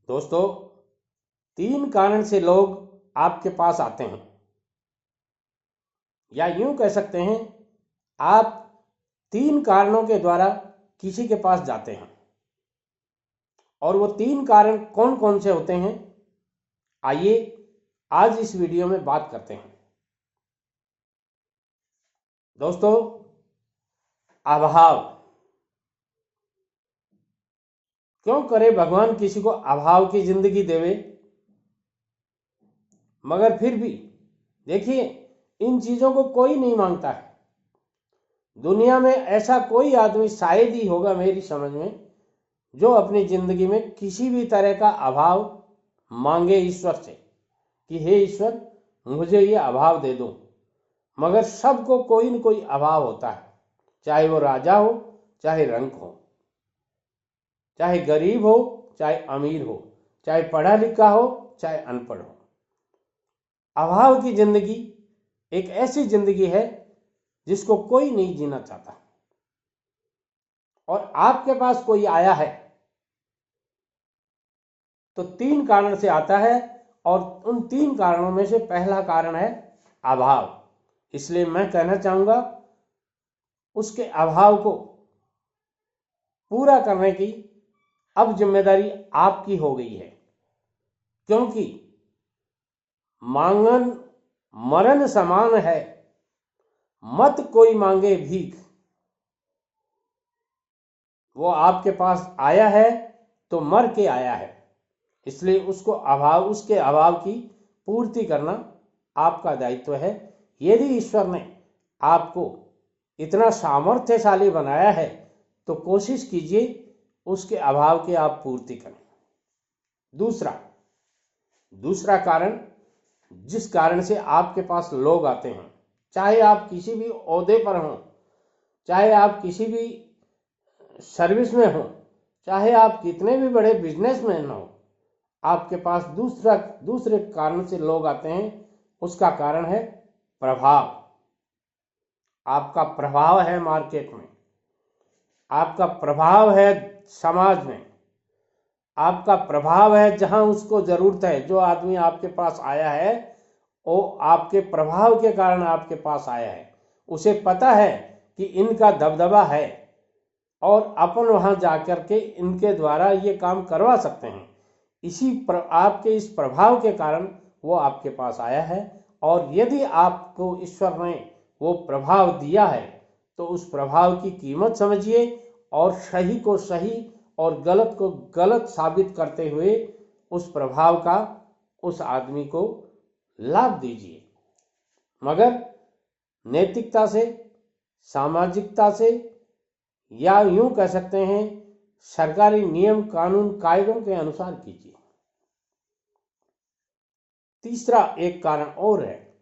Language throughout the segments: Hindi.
दोस्तों, 3 कारण से लोग आपके पास आते हैं, या यूं कह सकते हैं आप 3 कारणों के द्वारा किसी के पास जाते हैं। और वो 3 कारण कौन कौन से होते हैं, आइए आज इस वीडियो में बात करते हैं। दोस्तों, अभाव। क्यों करे भगवान किसी को अभाव की जिंदगी देवे, मगर फिर भी देखिए, इन चीजों को कोई नहीं मांगता है। दुनिया में ऐसा कोई आदमी शायद ही होगा मेरी समझ में जो अपनी जिंदगी में किसी भी तरह का अभाव मांगे ईश्वर से कि हे ईश्वर मुझे ये अभाव दे दो। मगर सबको कोई न कोई अभाव होता है, चाहे वो राजा हो, चाहे रंक हो, चाहे गरीब हो, चाहे अमीर हो, चाहे पढ़ा लिखा हो, चाहे अनपढ़ हो। अभाव की जिंदगी एक ऐसी जिंदगी है जिसको कोई नहीं जीना चाहता। और आपके पास कोई आया है तो 3 कारण से आता है, और उन 3 कारणों में से पहला कारण है अभाव। इसलिए मैं कहना चाहूंगा उसके अभाव को पूरा करने की अब जिम्मेदारी आपकी हो गई है, क्योंकि मांगन मरण समान है, मत कोई मांगे भीख। वो आपके पास आया है तो मर के आया है, इसलिए उसके अभाव की पूर्ति करना आपका दायित्व है। यदि ईश्वर ने आपको इतना सामर्थ्यशाली बनाया है तो कोशिश कीजिए उसके अभाव की आप पूर्ति करें। दूसरा कारण, जिस कारण से आपके पास लोग आते हैं, चाहे आप किसी भी ओहदे पर हों, चाहे आप किसी भी सर्विस में हो, चाहे आप कितने भी बड़े बिजनेसमैन हो, आपके पास दूसरे कारण से लोग आते हैं। उसका कारण है प्रभाव। आपका प्रभाव है मार्केट में, आपका प्रभाव है समाज में, आपका प्रभाव है जहां उसको जरूरत है। जो आदमी आपके पास आया है वो आपके प्रभाव के कारण आपके पास आया है। उसे पता है कि इनका दबदबा है और अपन वहां जाकर के इनके द्वारा ये काम करवा सकते हैं। आपके इस प्रभाव के कारण वो आपके पास आया है। और यदि आपको ईश्वर ने वो प्रभाव दिया है तो उस प्रभाव की कीमत समझिए और सही को सही और गलत को गलत साबित करते हुए उस प्रभाव का उस आदमी को लाभ दीजिए, मगर नैतिकता से, सामाजिकता से, या यूं कह सकते हैं सरकारी नियम कानून कायदों के अनुसार कीजिए। तीसरा एक कारण और है,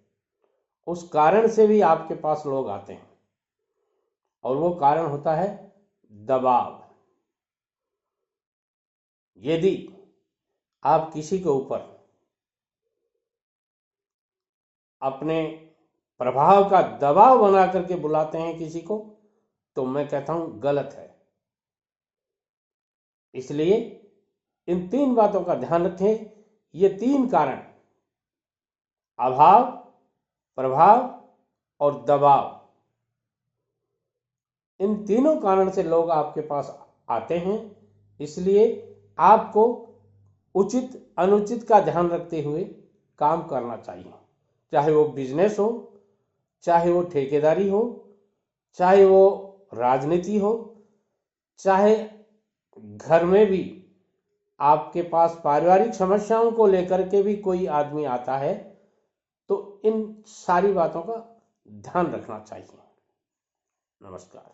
उस कारण से भी आपके पास लोग आते हैं, और वो कारण होता है दबाव। यदि आप किसी के ऊपर अपने प्रभाव का दबाव बना करके बुलाते हैं किसी को, तो मैं कहता हूं गलत है। इसलिए इन 3 बातों का ध्यान रखें। ये 3 कारण, अभाव, प्रभाव और दबाव, इन तीनों कारण से लोग आपके पास आते हैं। इसलिए आपको उचित अनुचित का ध्यान रखते हुए काम करना चाहिए, चाहे वो बिजनेस हो, चाहे वो ठेकेदारी हो, चाहे वो राजनीति हो, चाहे घर में भी आपके पास पारिवारिक समस्याओं को लेकर के भी कोई आदमी आता है, तो इन सारी बातों का ध्यान रखना चाहिए। नमस्कार।